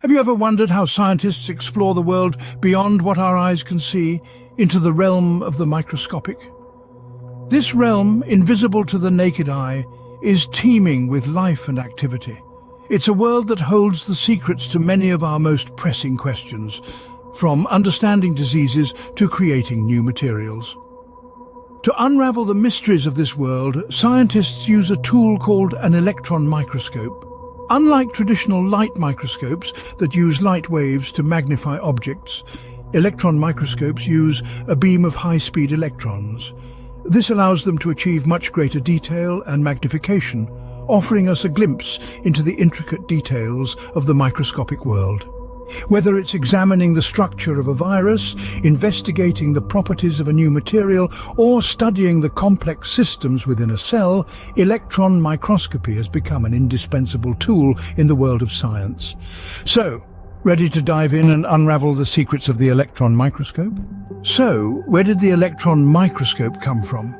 Have you ever wondered how scientists explore the world beyond what our eyes can see, into the realm of the microscopic? This realm, invisible to the naked eye, is teeming with life and activity. It's a world that holds the secrets to many of our most pressing questions, from understanding diseases to creating new materials. To unravel the mysteries of this world, scientists use a tool called an electron microscope. Unlike traditional light microscopes that use light waves to magnify objects, electron microscopes use a beam of high-speed electrons. This allows them to achieve much greater detail and magnification, offering us a glimpse into the intricate details of the microscopic world. Whether it's examining the structure of a virus, investigating the properties of a new material, or studying the complex systems within a cell, electron microscopy has become an indispensable tool in the world of science. So, ready to dive in and unravel the secrets of the electron microscope? So, where did the electron microscope come from?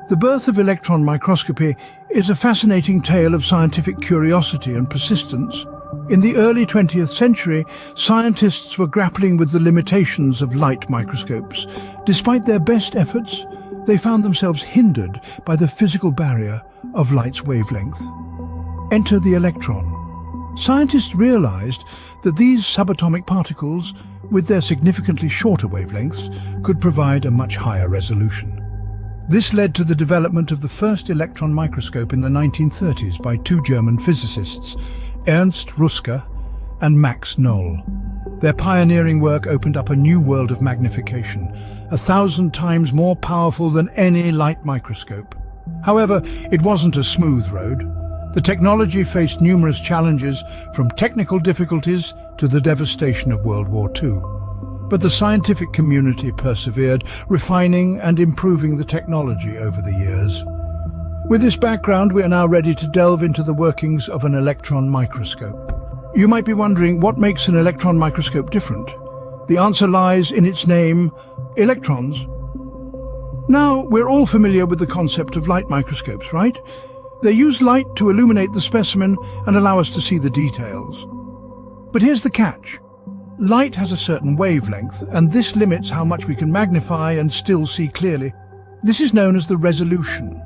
The birth of electron microscopy is a fascinating tale of scientific curiosity and persistence. In the early 20th century, scientists were grappling with the limitations of light microscopes. Despite their best efforts, they found themselves hindered by the physical barrier of light's wavelength. Enter the electron. Scientists realized that these subatomic particles, with their significantly shorter wavelengths, could provide a much higher resolution. This led to the development of the first electron microscope in the 1930s by two German physicists, Ernst Ruska and Max Knoll. Their pioneering work opened up a new world of magnification, 1,000 times more powerful than any light microscope. However, it wasn't a smooth road. The technology faced numerous challenges, from technical difficulties to the devastation of World War II. But the scientific community persevered, refining and improving the technology over the years. With this background, we are now ready to delve into the workings of an electron microscope. You might be wondering, what makes an electron microscope different? The answer lies in its name, electrons. Now, we're all familiar with the concept of light microscopes, right? They use light to illuminate the specimen and allow us to see the details. But here's the catch. Light has a certain wavelength, and this limits how much we can magnify and still see clearly. This is known as the resolution.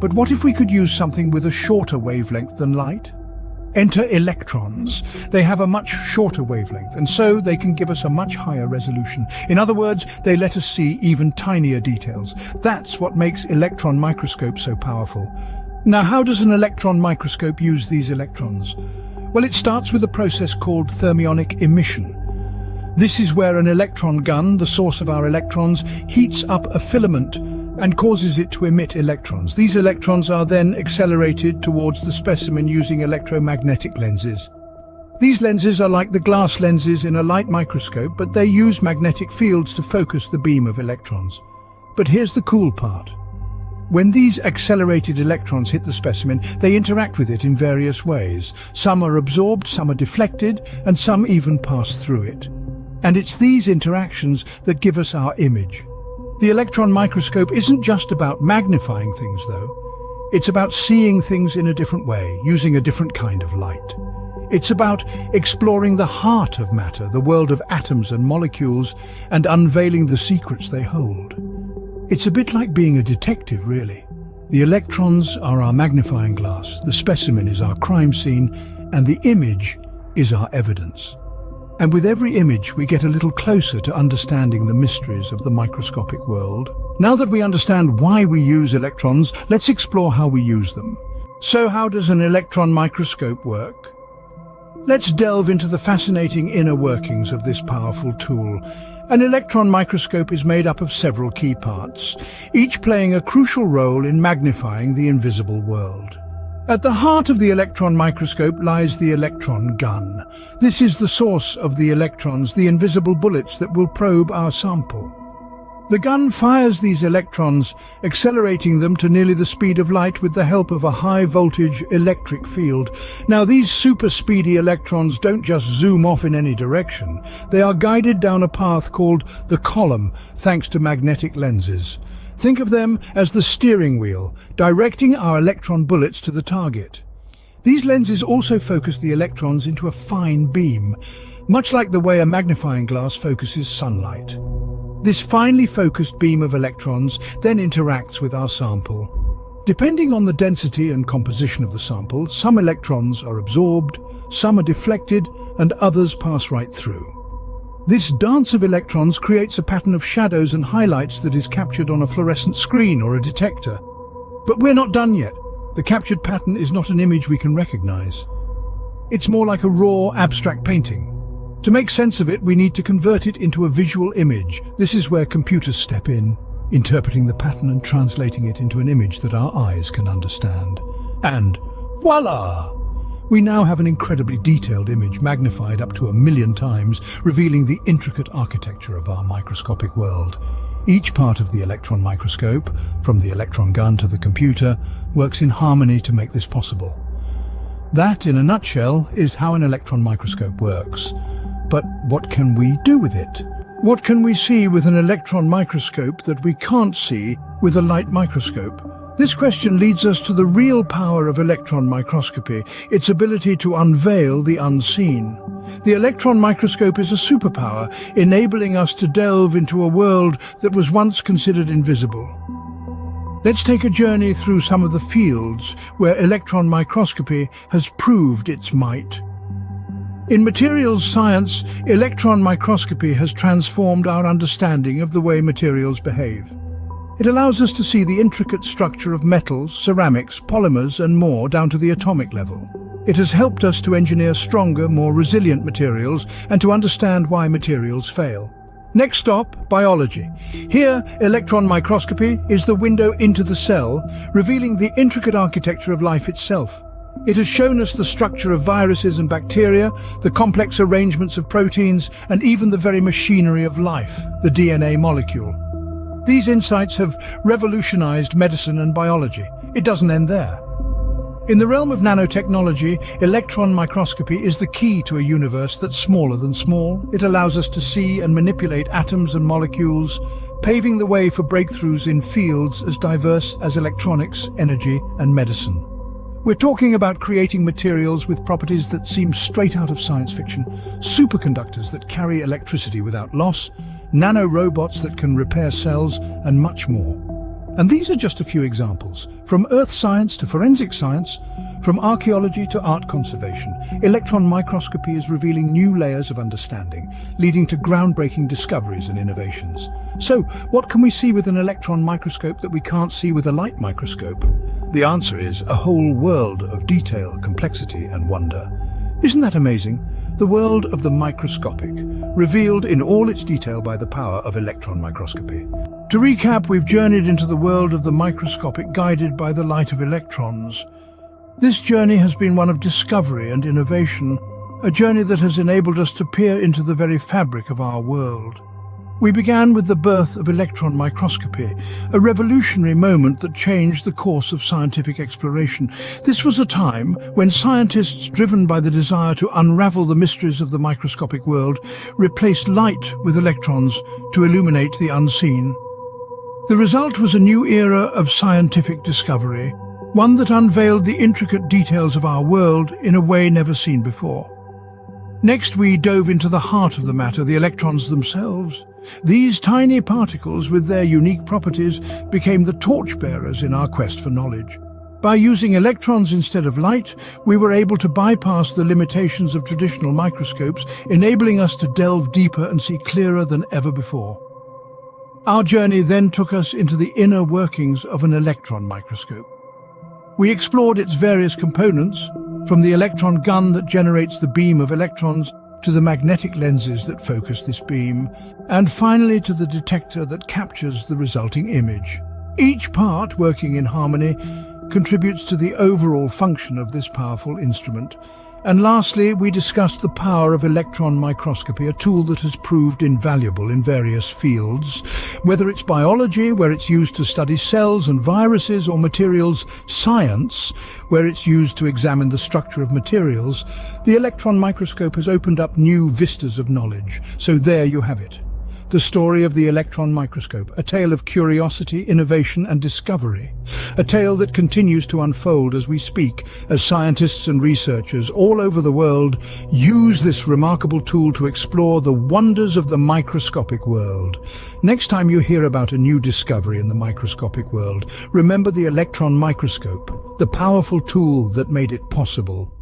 But what if we could use something with a shorter wavelength than light? Enter electrons. They have a much shorter wavelength, and so they can give us a much higher resolution. In other words, they let us see even tinier details. That's what makes electron microscopes so powerful. Now, how does an electron microscope use these electrons? Well, it starts with a process called thermionic emission. This is where an electron gun, the source of our electrons, heats up a filament and causes it to emit electrons. These electrons are then accelerated towards the specimen using electromagnetic lenses. These lenses are like the glass lenses in a light microscope, but they use magnetic fields to focus the beam of electrons. But here's the cool part. When these accelerated electrons hit the specimen, they interact with it in various ways. Some are absorbed, some are deflected, and some even pass through it. And it's these interactions that give us our image. The electron microscope isn't just about magnifying things, though. It's about seeing things in a different way, using a different kind of light. It's about exploring the heart of matter, the world of atoms and molecules, and unveiling the secrets they hold. It's a bit like being a detective, really. The electrons are our magnifying glass, the specimen is our crime scene, and the image is our evidence. And with every image, we get a little closer to understanding the mysteries of the microscopic world. Now that we understand why we use electrons, let's explore how we use them. So how does an electron microscope work? Let's delve into the fascinating inner workings of this powerful tool. An electron microscope is made up of several key parts, each playing a crucial role in magnifying the invisible world. At the heart of the electron microscope lies the electron gun. This is the source of the electrons, the invisible bullets that will probe our sample. The gun fires these electrons, accelerating them to nearly the speed of light with the help of a high-voltage electric field. Now, these super-speedy electrons don't just zoom off in any direction. They are guided down a path called the column, thanks to magnetic lenses. Think of them as the steering wheel, directing our electron bullets to the target. These lenses also focus the electrons into a fine beam, much like the way a magnifying glass focuses sunlight. This finely focused beam of electrons then interacts with our sample. Depending on the density and composition of the sample, some electrons are absorbed, some are deflected, and others pass right through. This dance of electrons creates a pattern of shadows and highlights that is captured on a fluorescent screen or a detector. But we're not done yet. The captured pattern is not an image we can recognize. It's more like a raw, abstract painting. To make sense of it, we need to convert it into a visual image. This is where computers step in, interpreting the pattern and translating it into an image that our eyes can understand. And voila! We now have an incredibly detailed image, magnified up to 1,000,000 times, revealing the intricate architecture of our microscopic world. Each part of the electron microscope, from the electron gun to the computer, works in harmony to make this possible. That, in a nutshell, is how an electron microscope works. But what can we do with it? What can we see with an electron microscope that we can't see with a light microscope? This question leads us to the real power of electron microscopy, its ability to unveil the unseen. The electron microscope is a superpower, enabling us to delve into a world that was once considered invisible. Let's take a journey through some of the fields where electron microscopy has proved its might. In materials science, electron microscopy has transformed our understanding of the way materials behave. It allows us to see the intricate structure of metals, ceramics, polymers, and more down to the atomic level. It has helped us to engineer stronger, more resilient materials and to understand why materials fail. Next stop, biology. Here, electron microscopy is the window into the cell, revealing the intricate architecture of life itself. It has shown us the structure of viruses and bacteria, the complex arrangements of proteins, and even the very machinery of life, the DNA molecule. These insights have revolutionized medicine and biology. It doesn't end there. In the realm of nanotechnology, electron microscopy is the key to a universe that's smaller than small. It allows us to see and manipulate atoms and molecules, paving the way for breakthroughs in fields as diverse as electronics, energy, and medicine. We're talking about creating materials with properties that seem straight out of science fiction, superconductors that carry electricity without loss, nanorobots that can repair cells, and much more. And these are just a few examples. From earth science to forensic science, from archaeology to art conservation, electron microscopy is revealing new layers of understanding, leading to groundbreaking discoveries and innovations. So, what can we see with an electron microscope that we can't see with a light microscope? The answer is a whole world of detail, complexity, and wonder. Isn't that amazing? The world of the microscopic, revealed in all its detail by the power of electron microscopy. To recap, we've journeyed into the world of the microscopic, guided by the light of electrons. This journey has been one of discovery and innovation, a journey that has enabled us to peer into the very fabric of our world. We began with the birth of electron microscopy, a revolutionary moment that changed the course of scientific exploration. This was a time when scientists, driven by the desire to unravel the mysteries of the microscopic world, replaced light with electrons to illuminate the unseen. The result was a new era of scientific discovery, one that unveiled the intricate details of our world in a way never seen before. Next, we dove into the heart of the matter, the electrons themselves. These tiny particles, with their unique properties, became the torchbearers in our quest for knowledge. By using electrons instead of light, we were able to bypass the limitations of traditional microscopes, enabling us to delve deeper and see clearer than ever before. Our journey then took us into the inner workings of an electron microscope. We explored its various components, from the electron gun that generates the beam of electrons to the magnetic lenses that focus this beam, and finally to the detector that captures the resulting image. Each part, working in harmony, contributes to the overall function of this powerful instrument. And lastly, we discussed the power of electron microscopy, a tool that has proved invaluable in various fields. Whether it's biology, where it's used to study cells and viruses, or materials science, where it's used to examine the structure of materials, the electron microscope has opened up new vistas of knowledge. So there you have it. The story of the electron microscope, a tale of curiosity, innovation and discovery. A tale that continues to unfold as we speak, as scientists and researchers all over the world use this remarkable tool to explore the wonders of the microscopic world. Next time you hear about a new discovery in the microscopic world, remember the electron microscope, the powerful tool that made it possible.